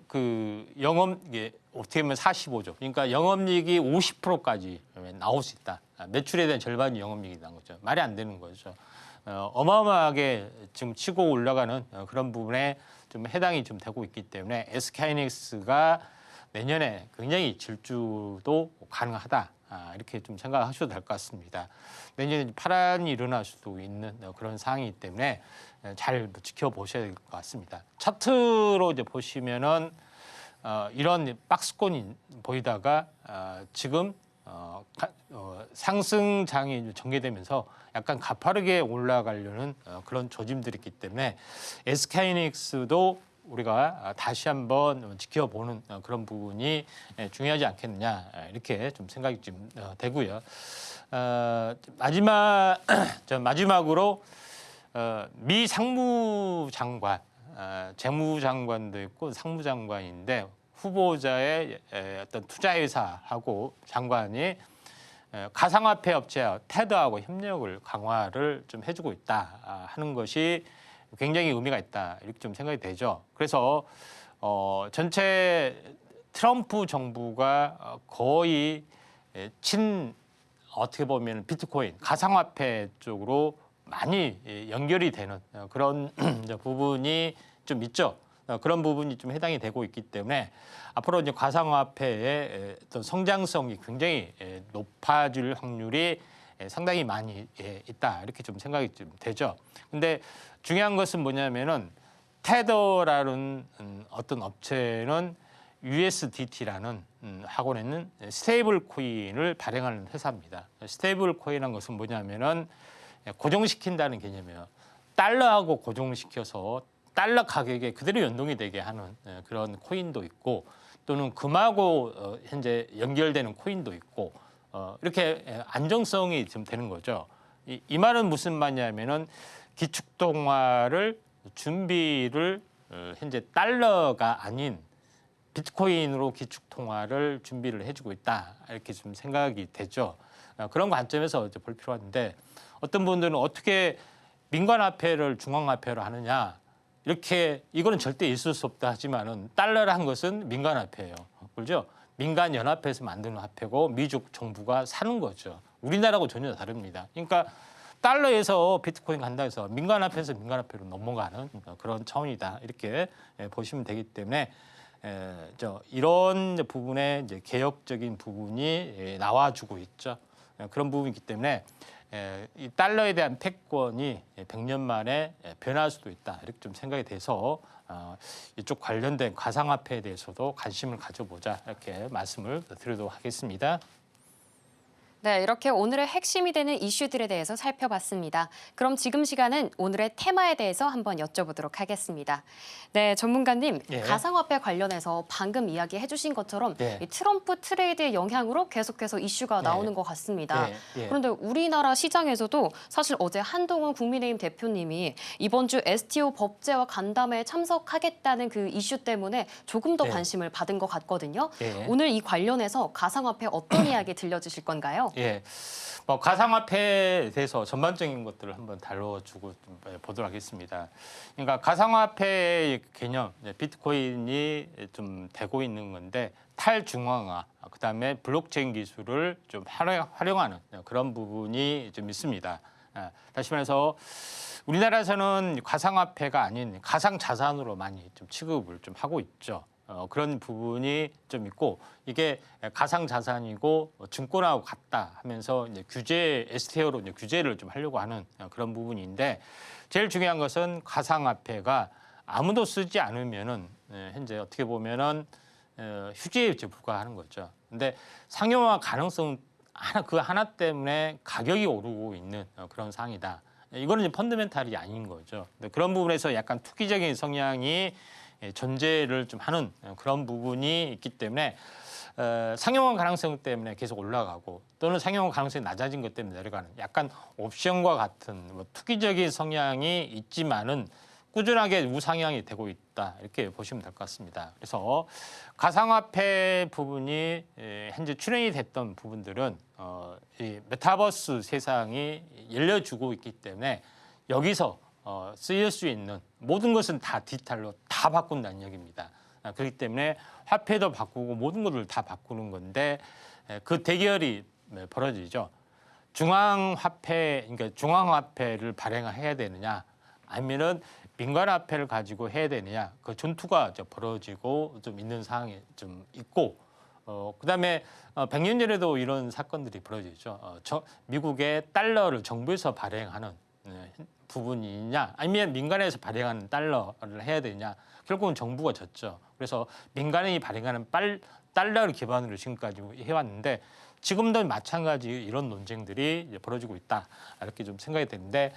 그 이게 어떻게 보면 45조, 그러니까 영업이익이 50%까지 나올 수 있다. 매출에 대한 절반이 영업이익이 나온 거죠. 말이 안 되는 거죠. 어마어마하게 지금 치고 올라가는 그런 부분에 좀 해당이 좀 되고 있기 때문에 SK하이닉스가 내년에 굉장히 질주도 가능하다, 이렇게 좀 생각하셔도 될 것 같습니다. 내년에 파란이 일어날 수도 있는 그런 상황이기 때문에 잘 지켜보셔야 될 것 같습니다. 차트로 이제 보시면은 이런 박스권이 보이다가 지금 상승장이 전개되면서 약간 가파르게 올라가려는 그런 조짐들이 있기 때문에 SK하이닉스도 우리가 다시 한번 지켜보는 그런 부분이 중요하지 않겠느냐, 이렇게 좀 생각이 좀 되고요. 마지막으로 미 상무장관, 재무장관도 있고 상무장관인데 후보자의 어떤 투자회사하고 장관이 가상화폐 업체 테드하고 협력을 강화를 좀 해주고 있다 하는 것이 굉장히 의미가 있다, 이렇게 좀 생각이 되죠. 그래서 전체 트럼프 정부가 거의 어떻게 보면 비트코인, 가상화폐 쪽으로 많이 연결이 되는 그런 부분이 좀 있죠. 그런 부분이 좀 해당이 되고 있기 때문에 앞으로 이제 가상화폐의 어떤 성장성이 굉장히 높아질 확률이 상당히 많이 있다, 이렇게 좀 생각이 좀 되죠. 근데 중요한 것은 뭐냐면은 테더라는 어떤 업체는 USDT라는 하고는 스테이블 코인을 발행하는 회사입니다. 스테이블 코인이라는 것은 뭐냐면은 고정시킨다는 개념이에요. 달러하고 고정시켜서 달러 가격에 그대로 연동이 되게 하는 그런 코인도 있고, 또는 금하고 현재 연결되는 코인도 있고, 이렇게 안정성이 좀 되는 거죠. 이 말은 무슨 말이냐면은 기축통화를 준비를 현재 달러가 아닌 비트코인으로 기축통화를 준비를 해주고 있다, 이렇게 좀 생각이 되죠. 그런 관점에서 이제 볼 필요가 있는데, 어떤 분들은 어떻게 민간화폐를 중앙화폐로 하느냐, 이렇게 이거는 절대 있을 수 없다 하지만은 달러라는 것은 민간 화폐예요. 그렇죠? 민간 연합회에서 만드는 화폐고 미국 정부가 사는 거죠. 우리나라하고 전혀 다릅니다. 그러니까 달러에서 비트코인 간다 해서 민간 화폐에서 민간 화폐로 넘어가는 그런 차원이다. 이렇게 보시면 되기 때문에 이런 부분에 이제 개혁적인 부분이 나와주고 있죠. 그런 부분이기 때문에 이 달러에 대한 패권이 100년 만에 변할 수도 있다. 이렇게 좀 생각이 돼서 이쪽 관련된 가상화폐에 대해서도 관심을 가져보자 이렇게 말씀을 드리도록 하겠습니다. 네, 이렇게 오늘의 핵심이 되는 이슈들에 대해서 살펴봤습니다. 그럼 지금 시간은 오늘의 테마에 대해서 한번 여쭤보도록 하겠습니다. 네, 전문가님, 예. 가상화폐 관련해서 방금 이야기해 주신 것처럼 예. 이 트럼프 트레이드의 영향으로 계속해서 이슈가 나오는 것 같습니다. 예. 그런데 우리나라 시장에서도 사실 어제 한동훈 국민의힘 대표님이 이번 주 STO 법제화 간담회에 참석하겠다는 그 이슈 때문에 조금 더 예. 관심을 받은 것 같거든요. 예. 오늘 이 관련해서 가상화폐 어떤 이야기 들려주실 건가요? 예, 뭐 가상화폐에 대해서 전반적인 것들을 한번 다뤄주고 좀 보도록 하겠습니다. 그러니까 가상화폐의 개념, 비트코인이 좀 되고 있는 건데 탈중앙화, 그다음에 블록체인 기술을 좀 활용하는 그런 부분이 좀 있습니다. 다시 말해서 우리나라에서는 가상화폐가 아닌 가상자산으로 많이 좀 취급을 좀 하고 있죠. 그런 부분이 좀 있고 이게 가상자산이고 증권하고 같다 하면서 이제 STO로 이제 규제를 좀 하려고 하는 그런 부분인데 제일 중요한 것은 가상화폐가 아무도 쓰지 않으면은 현재 어떻게 보면은 휴지에 불과하는 거죠. 근데 상용화 가능성 그 하나 때문에 가격이 오르고 있는 그런 상황이다. 이거는 이제 펀더멘탈이 아닌 거죠. 그런 부분에서 약간 투기적인 성향이 존재를 좀 하는 그런 부분이 있기 때문에 상용화 가능성 때문에 계속 올라가고 또는 상용화 가능성이 낮아진 것 때문에 내려가는 약간 옵션과 같은 뭐 투기적인 성향이 있지만은 꾸준하게 우상향이 되고 있다 이렇게 보시면 될 것 같습니다. 그래서 가상화폐 부분이 현재 출연이 됐던 부분들은 이 메타버스 세상이 열려주고 있기 때문에 여기서 쓰일 수 있는 모든 것은 다 디지털로 다 바꾼다는 얘기입니다. 그렇기 때문에 화폐도 바꾸고 모든 것을 다 바꾸는 건데 그 대결이 벌어지죠. 중앙화폐, 그러니까 중앙화폐를 발행해야 되느냐 아니면은 민간화폐를 가지고 해야 되느냐 그 전투가 벌어지고 좀 있는 상황이 좀 있고 그다음에 100년 전에도 이런 사건들이 벌어지죠. 미국의 달러를 정부에서 발행하는 부분이냐 아니면 민간에서 발행하는 달러를 해야 되냐 결국은 정부가 졌죠. 그래서 민간이 발행하는 달러를 기반으로 지금까지 해왔는데 지금도 마찬가지 이런 논쟁들이 벌어지고 있다 이렇게 좀 생각이 되는데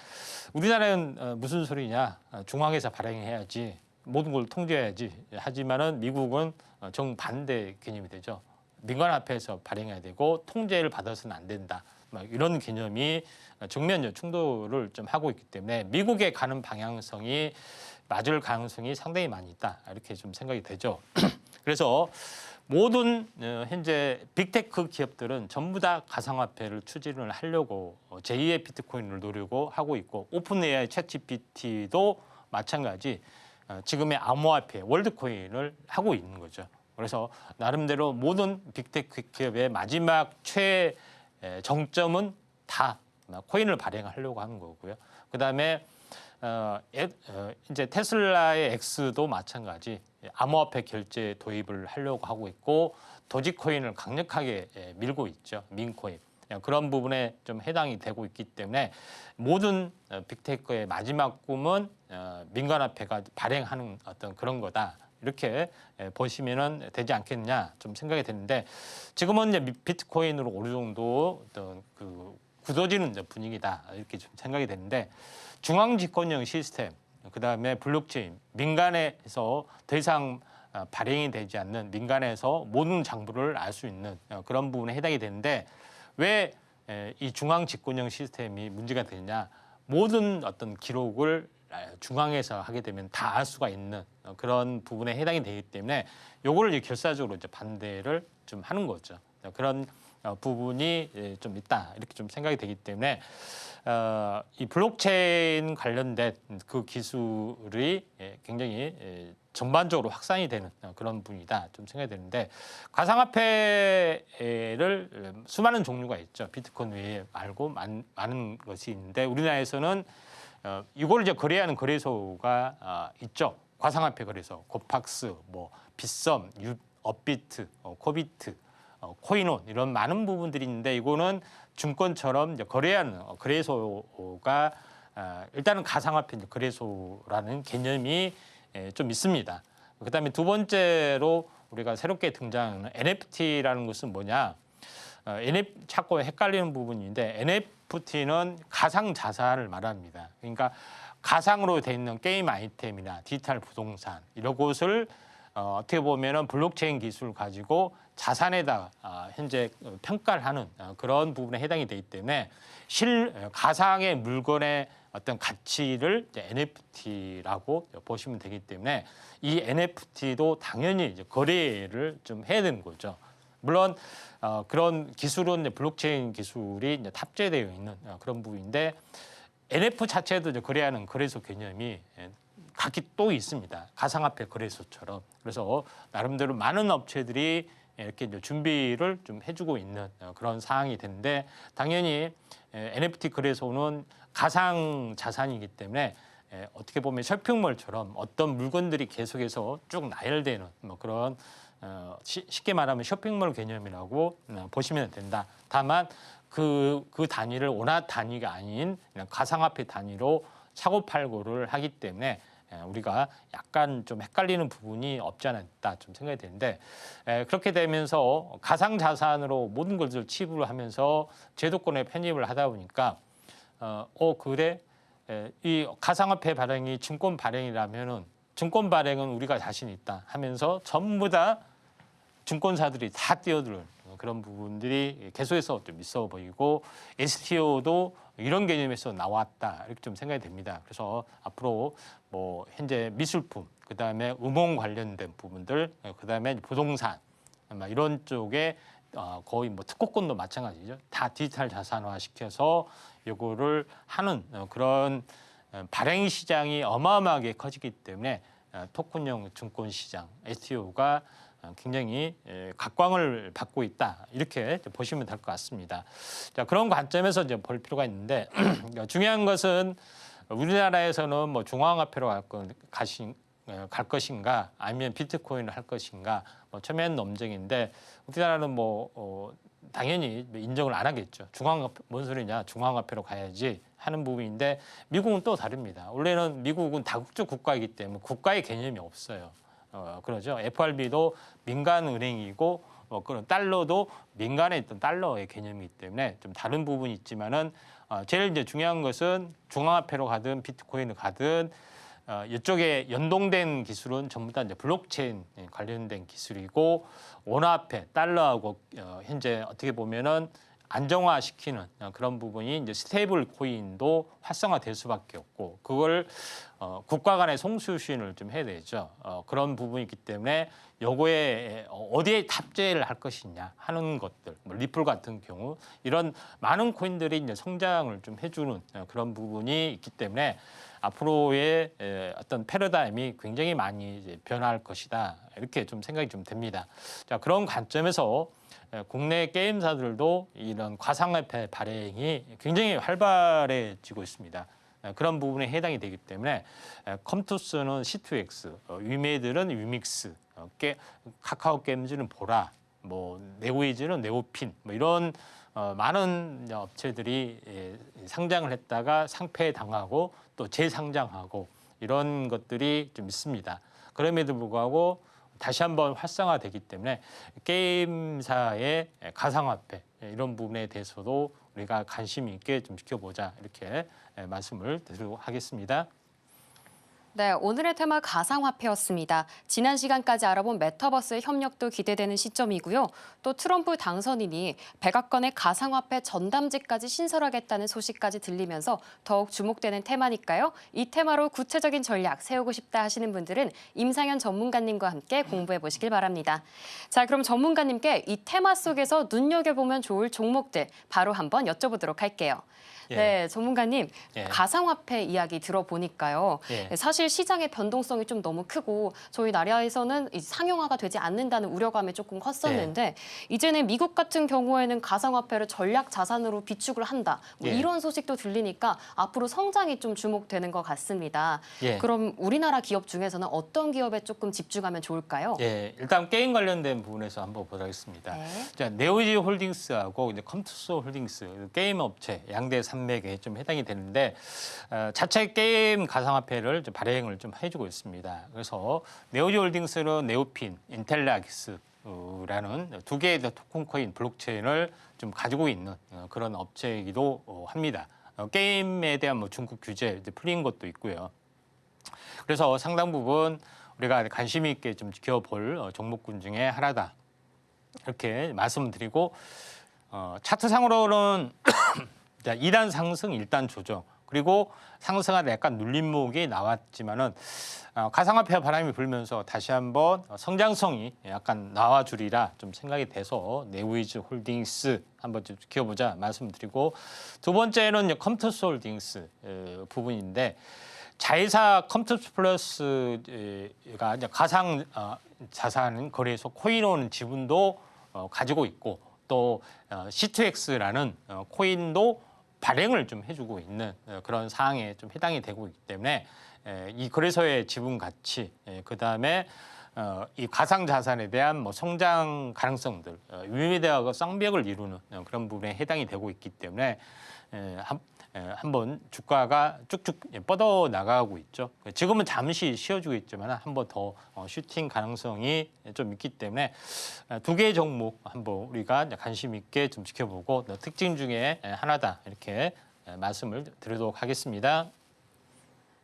우리나라는 무슨 소리냐 중앙에서 발행해야지 모든 걸 통제해야지 하지만은 미국은 정반대 개념이 되죠. 민간화폐에서 발행해야 되고 통제를 받아서는 안 된다. 이런 개념이 정면 충돌을 좀 하고 있기 때문에 미국에 가는 방향성이 맞을 가능성이 상당히 많이 있다 이렇게 좀 생각이 되죠. 그래서 모든 현재 빅테크 기업들은 전부 다 가상화폐를 추진을 하려고 제2의 비트코인을 노리고 하고 있고 오픈 AI 챗GPT도 마찬가지 지금의 암호화폐 월드코인을 하고 있는 거죠. 그래서 나름대로 모든 빅테크 기업의 마지막 정점은 다 코인을 발행하려고 하는 거고요. 그다음에 이제 테슬라의 X도 마찬가지 암호화폐 결제 도입을 하려고 하고 있고 도지코인을 강력하게 밀고 있죠. 민코인. 그런 부분에 좀 해당이 되고 있기 때문에 모든 빅테크의 마지막 꿈은 민간화폐가 발행하는 어떤 그런 거다. 이렇게 보시면은 되지 않겠냐 좀 생각이 드는데 지금은 이제 비트코인으로 어느 정도 어떤 그 굳어지는 분위기다 이렇게 좀 생각이 되는데 중앙 집권형 시스템 그다음에 블록체인 민간에서 더 이상 발행이 되지 않는 민간에서 모든 장부를 알 수 있는 그런 부분에 해당이 되는데 왜 이 중앙 집권형 시스템이 문제가 되느냐 모든 어떤 기록을 중앙에서 하게 되면 다 알 수가 있는 그런 부분에 해당이 되기 때문에 요거를 결사적으로 이제 반대를 좀 하는 거죠. 그런 부분이 좀 있다 이렇게 좀 생각이 되기 때문에 이 블록체인 관련된 그 기술이 굉장히 전반적으로 확산이 되는 그런 분이다 좀 생각이 되는데 가상화폐를 수많은 종류가 있죠. 비트코인 외에 말고 많은 것이 있는데 우리나라에서는 이걸 이제 거래하는 거래소가 있죠. 가상화폐 거래소, 고팍스, 뭐 빗썸, 업비트, 코비트, 코인온 이런 많은 부분들이 있는데 이거는 증권처럼 이제 거래하는 거래소가 일단은 가상화폐 거래소라는 개념이 좀 있습니다. 그다음에 두 번째로 우리가 새롭게 등장하는 NFT라는 것은 뭐냐? 자꾸 헷갈리는 부분인데 NFT는 가상 자산을 말합니다. 그러니까 가상으로 돼 있는 게임 아이템이나 디지털 부동산 이런 것을 어떻게 보면은 블록체인 기술을 가지고 자산에다 현재 평가를 하는 그런 부분에 해당이 되기 때문에 가상의 물건의 어떤 가치를 이제 NFT라고 보시면 되기 때문에 이 NFT도 당연히 이제 거래를 좀 해야 되는 거죠. 물론 그런 기술은 이제 블록체인 기술이 이제 탑재되어 있는 그런 부분인데 NF 자체도 이제 거래하는 거래소 개념이 각기 또 있습니다. 가상화폐 거래소처럼. 그래서 나름대로 많은 업체들이 이렇게 이제 준비를 좀 해주고 있는 그런 상황이 되는데 당연히 NFT 거래소는 가상 자산이기 때문에 어떻게 보면 쇼핑몰처럼 어떤 물건들이 계속해서 쭉 나열되는 뭐 그런 쉽게 말하면 쇼핑몰 개념이라고 보시면 된다. 다만 그 단위를 원화 단위가 아닌 그냥 가상화폐 단위로 사고팔고를 하기 때문에 우리가 약간 좀 헷갈리는 부분이 없지 않아 있다 좀 생각이 되는데 그렇게 되면서 가상자산으로 모든 것을 치부를 하면서 제도권에 편입을 하다 보니까 그래 이 가상화폐 발행이 증권 발행이라면은 증권 발행은 우리가 자신 있다 하면서 전부 다 증권사들이 다 뛰어드는 그런 부분들이 계속해서 좀 있어 보이고 STO도 이런 개념에서 나왔다 이렇게 좀 생각이 됩니다. 그래서 앞으로 뭐 현재 미술품, 그다음에 음원 관련된 부분들, 그다음에 부동산 이런 쪽에 거의 뭐 특허권도 마찬가지죠. 다 디지털 자산화 시켜서 요거를 하는 그런 발행 시장이 어마어마하게 커지기 때문에 토큰형 증권 시장 STO가 굉장히 각광을 받고 있다 이렇게 보시면 될 것 같습니다. 자, 그런 관점에서 이제 볼 필요가 있는데 중요한 것은 우리나라에서는 뭐 중앙화폐로 갈 것인가 아니면 비트코인을 할 것인가 뭐 처음에는 논쟁인데 우리나라는 뭐 당연히 인정을 안 하겠죠. 뭔 소리냐 중앙화폐로 가야지 하는 부분인데 미국은 또 다릅니다. 원래는 미국은 다국적 국가이기 때문에 국가의 개념이 없어요. 그러죠. FRB도 민간 은행이고 그런 달러도 민간에 있던 달러의 개념이기 때문에 좀 다른 부분이 있지만은 제일 이제 중요한 것은 중앙화폐로 가든 비트코인을 가든 이쪽에 연동된 기술은 전부 다 이제 블록체인 관련된 기술이고 원화폐 달러하고 현재 어떻게 보면은 안정화시키는 그런 부분이 이제 스테이블 코인도 활성화될 수밖에 없고 그걸 국가 간의 송수신을 좀 해야 되죠. 그런 부분이 있기 때문에 요거에 어디에 탑재를 할 것이냐 하는 것들, 뭐 리플 같은 경우 이런 많은 코인들이 이제 성장을 좀 해주는 그런 부분이 있기 때문에 앞으로의 어떤 패러다임이 굉장히 많이 이제 변화할 것이다 이렇게 좀 생각이 좀 됩니다. 자, 그런 관점에서 국내 게임사들도 이런 가상화폐 발행이 굉장히 활발해지고 있습니다. 그런 부분에 해당이 되기 때문에 컴투스는 C2X, 위메이드는 위믹스, 카카오 게임즈는 보라, 뭐 네오이즈는 네오핀, 뭐 이런 많은 업체들이 상장을 했다가 상폐에 당하고 또 재상장하고 이런 것들이 좀 있습니다. 그럼에도 불구하고 다시 한번 활성화되기 때문에 게임사의 가상화폐 이런 부분에 대해서도 우리가 관심 있게 좀 지켜보자 이렇게 말씀을 드리도록 하겠습니다. 네, 오늘의 테마 가상화폐였습니다. 지난 시간까지 알아본 메타버스의 협력도 기대되는 시점이고요. 또 트럼프 당선인이 백악관의 가상화폐 전담지까지 신설하겠다는 소식까지 들리면서 더욱 주목되는 테마니까요. 이 테마로 구체적인 전략 세우고 싶다 하시는 분들은 임상현 전문가님과 함께 공부해 보시길 바랍니다. 자, 그럼 전문가님께 이 테마 속에서 눈여겨보면 좋을 종목들 바로 한번 여쭤보도록 할게요. 예. 네, 전문가님, 예. 가상화폐 이야기 들어보니까요. 예. 사실 시장의 변동성이 좀 너무 크고 저희 나라에서는 이 상용화가 되지 않는다는 우려감이 조금 컸었는데 이제는 미국 같은 경우에는 가상화폐를 전략 자산으로 비축을 한다. 뭐 예. 이런 소식도 들리니까 앞으로 성장이 좀 주목되는 것 같습니다. 예. 그럼 우리나라 기업 중에서는 어떤 기업에 조금 집중하면 좋을까요? 예, 일단 게임 관련된 부분에서 한번 보겠습니다. 네. 자, 네오지 홀딩스하고 이제 컴투스 홀딩스 게임 업체 양대 산맥에 좀 해당이 되는데 자체 게임 가상화폐를 좀 발행을 좀 해주고 있습니다. 그래서 네오지 홀딩스는 네오핀, 인텔락스라는 두 개의 토큰 코인 블록체인을 좀 가지고 있는 그런 업체이기도 합니다. 게임에 대한 뭐 중국 규제 이제 풀린 것도 있고요. 그래서 상당 부분 우리가 관심 있게 좀 지켜볼 종목군 중에 하나다. 이렇게 말씀드리고 차트상으로는 2단 상승, 1단 조정 그리고 상승하다 약간 눌림목이 나왔지만은 가상화폐 바람이 불면서 다시 한번 성장성이 약간 나와주리라 좀 생각이 돼서 네오이즈 홀딩스 한번 좀 지켜보자 말씀드리고 두 번째는 컴투스 홀딩스 부분인데 자회사 컴투스 플러스가 이제 가상 자산 거래소 코인원 지분도 가지고 있고 또 C2X라는 코인도 발행을 좀 해주고 있는 그런 사항에 좀 해당이 되고 있기 때문에 이 거래소의 지분 가치, 그 다음에 이 가상 자산에 대한 뭐 성장 가능성들, 위메대하고 쌍벽을 이루는 그런 부분에 해당이 되고 있기 때문에 한번 주가가 쭉쭉 뻗어 나가고 있죠. 지금은 잠시 쉬어주고 있지만 한번 더 슈팅 가능성이 좀 있기 때문에 두 개의 종목 한번 우리가 관심 있게 좀 지켜보고 특징 중에 하나다 이렇게 말씀을 드리도록 하겠습니다.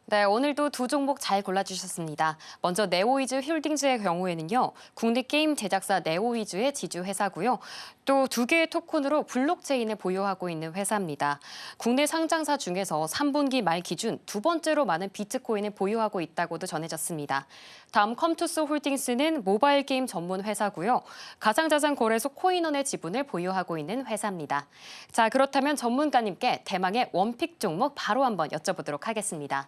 네, 오늘도 두 종목 잘 골라주셨습니다. 먼저 네오이즈 홀딩스의 경우에는요. 국내 게임 제작사 네오이즈의 지주 회사고요. 또 두 개의 토큰으로 블록체인을 보유하고 있는 회사입니다. 국내 상장사 중에서 3분기 말 기준 두 번째로 많은 비트코인을 보유하고 있다고도 전해졌습니다. 다음 컴투스 홀딩스는 모바일 게임 전문 회사고요. 가상자산 거래소 코인원의 지분을 보유하고 있는 회사입니다. 자, 그렇다면 전문가님께 대망의 원픽 종목 바로 한번 여쭤보도록 하겠습니다.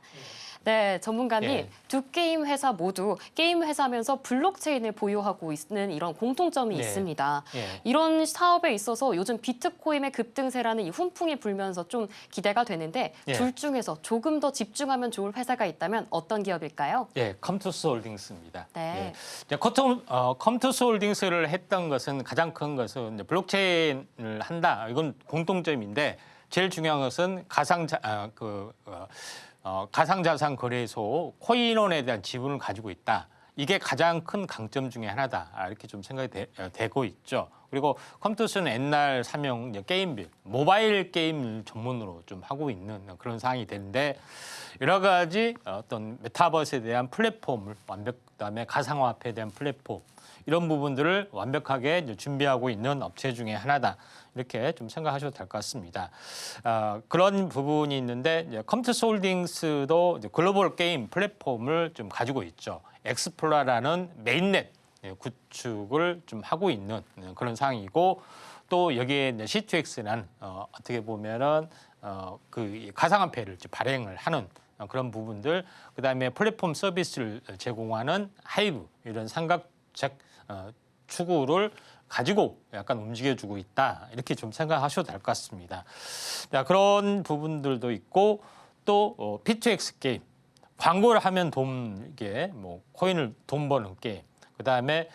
네, 전문가님, 예. 두 게임 회사 모두 게임 회사면서 블록체인을 보유하고 있는 이런 공통점이 네. 있습니다. 예. 이런 사업에 있어서 요즘 비트코인의 급등세라는 이 훈풍이 불면서 좀 기대가 되는데 예. 둘 중에서 조금 더 집중하면 좋을 회사가 있다면 어떤 기업일까요? 예, 컴투스 홀딩스입니다. 네. 예. 컴투스 홀딩스를 했던 것은 가장 큰 것은 이제 블록체인을 한다. 이건 공통점인데 제일 중요한 것은 가상자산 거래소 코인원에 대한 지분을 가지고 있다. 이게 가장 큰 강점 중에 하나다. 이렇게 좀 생각이 되고 있죠. 그리고 컴투스는 옛날 사명 게임빌, 모바일 게임 전문으로 좀 하고 있는 그런 상황이 되는데 여러 가지 어떤 메타버스에 대한 플랫폼을 그다음에 가상화폐에 대한 플랫폼 이런 부분들을 완벽하게 이제 준비하고 있는 업체 중에 하나다. 이렇게 좀 생각하셔도 될 것 같습니다. 그런 부분이 있는데 이제 컴투스 홀딩스도 이제 글로벌 게임 플랫폼을 좀 가지고 있죠. 엑스플로라라는 메인넷 구축을 좀 하고 있는 그런 상황이고 또 여기에 C2X라는 어떻게 보면은 그 가상화폐를 발행을 하는 그런 부분들, 그다음에 플랫폼 서비스를 제공하는 하이브 이런 삼각적 추구를 가지고 약간 움직여주고 있다 이렇게 좀 생각하셔도 될 것 같습니다. 자, 그런 부분들도 있고 또 P2X 게임 광고를 하면 이게 뭐 코인을 돈 버는 게임, 그 다음에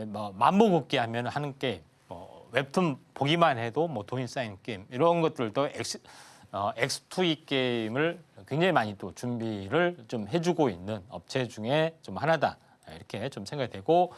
뭐 만보 걷기 하면 하는 게임, 뭐 웹툰 보기만 해도 뭐 돈이 쌓이는 게임 이런 것들도 X2E 게임을 굉장히 많이 또 준비를 좀 해주고 있는 업체 중에 좀 하나다 이렇게 좀 생각이 되고.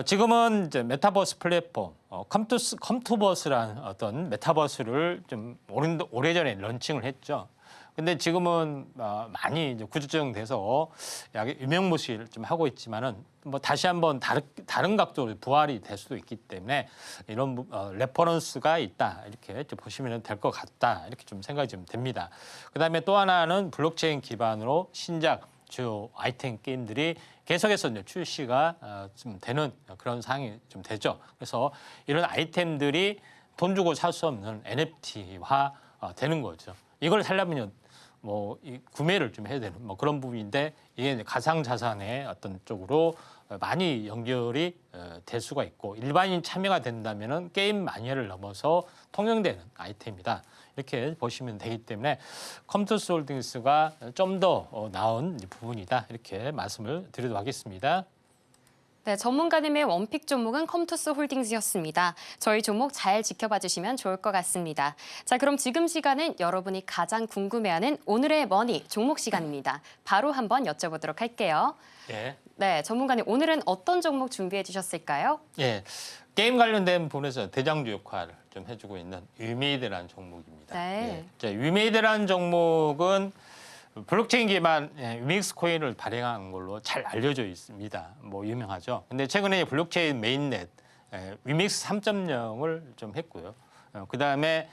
지금은 이제 메타버스 플랫폼 컴투버스라는 어떤 메타버스를 좀 오래전에 런칭을 했죠. 근데 지금은 많이 이제 구조조정돼서 약간 유명무실 좀 하고 있지만은 뭐 다시 한번 다른 각도로 부활이 될 수도 있기 때문에 이런 레퍼런스가 있다 이렇게 좀 보시면 될 것 같다 이렇게 좀 생각이 좀 됩니다. 그다음에 또 하나는 블록체인 기반으로 신작 주요 아이템 게임들이 계속해서 이제 출시가 좀 되는 그런 상황이 좀 되죠. 그래서 이런 아이템들이 돈 주고 살 수 없는 NFT화 되는 거죠. 이걸 살려면 뭐 구매를 좀 해야 되는 뭐 그런 부분인데 이게 가상 자산의 어떤 쪽으로 많이 연결이 될 수가 있고 일반인 참여가 된다면은 게임 마니아를 넘어서 통용되는 아이템이다. 이렇게 보시면 되기 때문에 컴투스 홀딩스가 좀 더 나은 부분이다. 이렇게 말씀을 드리도록 하겠습니다. 네, 전문가님의 원픽 종목은 컴투스 홀딩스였습니다. 저희 종목 잘 지켜봐 주시면 좋을 것 같습니다. 자, 그럼 지금 시간은 여러분이 가장 궁금해하는 오늘의 머니 종목 시간입니다. 바로 한번 여쭤보도록 할게요. 예. 네, 전문가님 오늘은 어떤 종목 준비해 주셨을까요? 예. 게임 관련된 부분에서 대장주 역할을 좀 해주고 있는 위메이드라는 종목입니다. 네. 예. 자, 위메이드라는 종목은 블록체인 기반 위믹스 코인을 발행한 걸로 잘 알려져 있습니다. 뭐 유명하죠. 근데 최근에 블록체인 메인넷 위믹스 3.0을 좀 했고요. 그다음에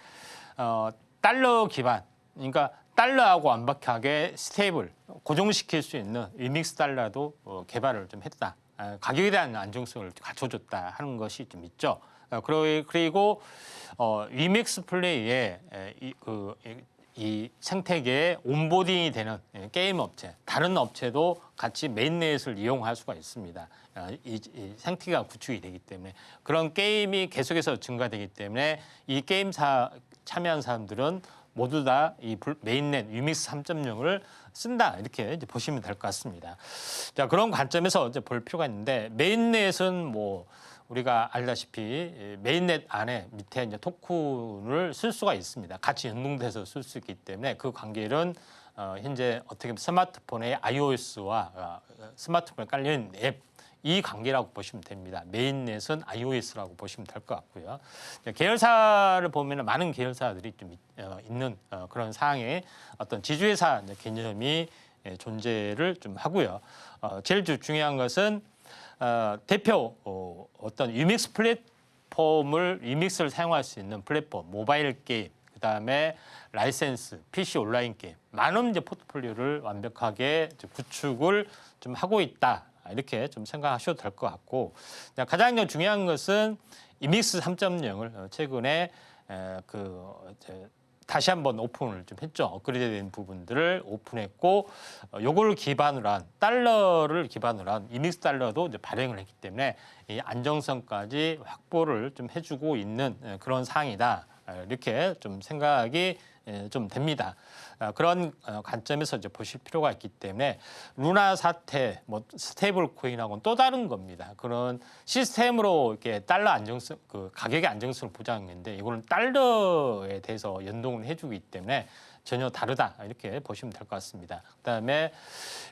달러 기반, 그러니까 달러하고 완벽하게 스테이블 고정시킬 수 있는 위믹스 달러도 개발을 좀 했다. 가격에 대한 안정성을 갖춰줬다 하는 것이 좀 있죠. 그리고 위믹스 플레이에 이 생태계에 온보딩이 되는 게임 업체, 다른 업체도 같이 메인넷을 이용할 수가 있습니다. 이 생태계가 구축이 되기 때문에 그런 게임이 계속해서 증가되기 때문에 이 게임사 참여한 사람들은 모두 다 이 메인넷 위믹스 3.0을 쓴다 이렇게 이제 보시면 될 것 같습니다. 자, 그런 관점에서 이제 볼 필요가 있는데 메인넷은 뭐 우리가 알다시피 메인넷 안에 밑에 이제 토큰을 쓸 수가 있습니다. 같이 연동돼서 쓸 수 있기 때문에 그 관계는 현재 어떻게 보면 스마트폰의 iOS와 스마트폰에 깔린 앱 이 관계라고 보시면 됩니다. 메인넷은 iOS라고 보시면 될 것 같고요. 계열사를 보면 많은 계열사들이 좀 있는 그런 상황의 어떤 지주회사 개념이 존재를 좀 하고요. 제일 중요한 것은 대표 어떤 유믹스 플랫폼을 유믹스를 사용할 수 있는 플랫폼, 모바일 게임, 그다음에 라이센스, PC 온라인 게임, 많은 이제 포트폴리오를 완벽하게 구축을 좀 하고 있다. 이렇게 좀 생각하셔도 될 것 같고 가장 중요한 것은 위믹스 3.0을 최근에 다시 한번 오픈을 좀 했죠. 업그레이드된 부분들을 오픈했고 요거를 기반으로 한 달러를 기반으로 한 위믹스 달러도 이제 발행을 했기 때문에 이 안정성까지 확보를 좀 해주고 있는 그런 상황이다. 이렇게 좀 생각이 좀 됩니다. 그런 관점에서 이제 보실 필요가 있기 때문에 루나 사태, 뭐 스테이블 코인하고는 또 다른 겁니다. 그런 시스템으로 이렇게 달러 안정성, 그 가격의 안정성을 보장했는데 이거는 달러에 대해서 연동을 해주기 때문에 전혀 다르다 이렇게 보시면 될 것 같습니다. 그다음에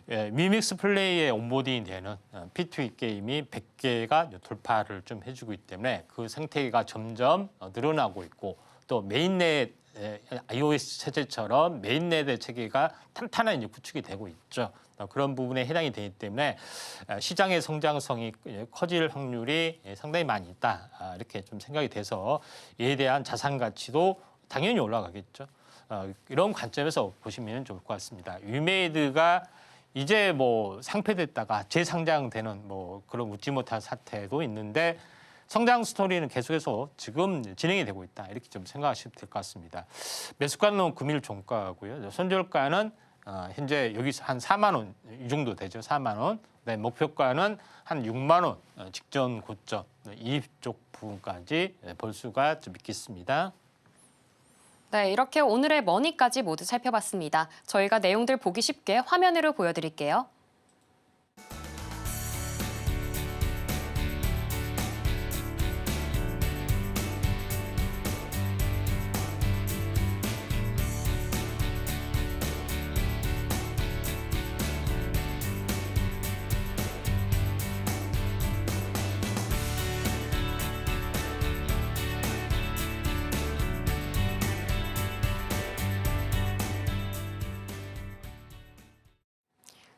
위믹스 플레이에 온보딩이 되는 P2E 게임이 100개가 돌파를 좀 해주고 있기 때문에 그 생태계가 점점 늘어나고 있고 또 메인넷 iOS 체제처럼 메인넷의 체계가 탄탄한 이제 구축이 되고 있죠. 그런 부분에 해당이 되기 때문에 시장의 성장성이 커질 확률이 상당히 많이 있다. 이렇게 좀 생각이 돼서 이에 대한 자산 가치도 당연히 올라가겠죠. 이런 관점에서 보시면 좋을 것 같습니다. 위메이드가 이제 뭐 상폐됐다가 재상장되는 뭐 그런 웃지 못할 사태도 있는데 성장 스토리는 계속해서 지금 진행이 되고 있다. 이렇게 좀 생각하시면 될 것 같습니다. 매수가는 금일 종가고요. 손절가는 현재 여기서 한 4만 원 이 정도 되죠. 4만 원. 네, 목표가는 한 6만 원 직전 고점 이쪽 부분까지 볼 수가 좀 있겠습니다. 네, 이렇게 오늘의 머니까지 모두 살펴봤습니다. 저희가 내용들 보기 쉽게 화면으로 보여드릴게요.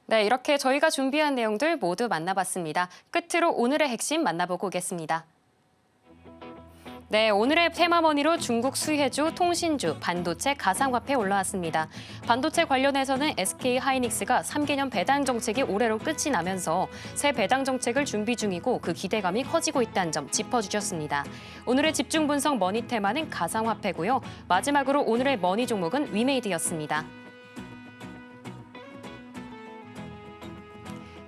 네, 이렇게 저희가 준비한 내용들 모두 만나봤습니다. 끝으로 오늘의 핵심 만나보고 오겠습니다. 네, 오늘의 테마머니로 중국 수혜주, 통신주, 반도체, 가상화폐 올라왔습니다. 반도체 관련해서는 SK 하이닉스가 3개년 배당 정책이 올해로 끝이 나면서 새 배당 정책을 준비 중이고 그 기대감이 커지고 있다는 점 짚어주셨습니다. 오늘의 집중 분석 머니 테마는 가상화폐고요. 마지막으로 오늘의 머니 종목은 위메이드였습니다.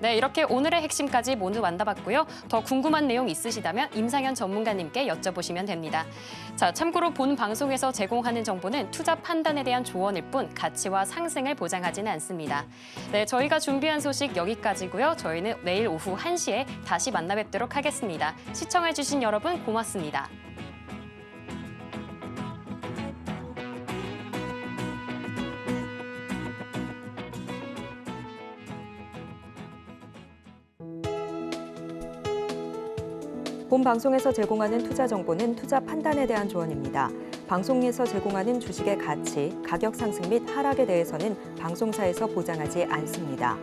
네, 이렇게 오늘의 핵심까지 모두 만나봤고요. 더 궁금한 내용 있으시다면 임상현 전문가님께 여쭤보시면 됩니다. 자, 참고로 본 방송에서 제공하는 정보는 투자 판단에 대한 조언일 뿐 가치와 상승을 보장하지는 않습니다. 네, 저희가 준비한 소식 여기까지고요. 저희는 내일 오후 1시에 다시 만나 뵙도록 하겠습니다. 시청해주신 여러분 고맙습니다. 본 방송에서 제공하는 투자 정보는 투자 판단에 대한 조언입니다. 방송에서 제공하는 주식의 가치, 가격 상승 및 하락에 대해서는 방송사에서 보장하지 않습니다.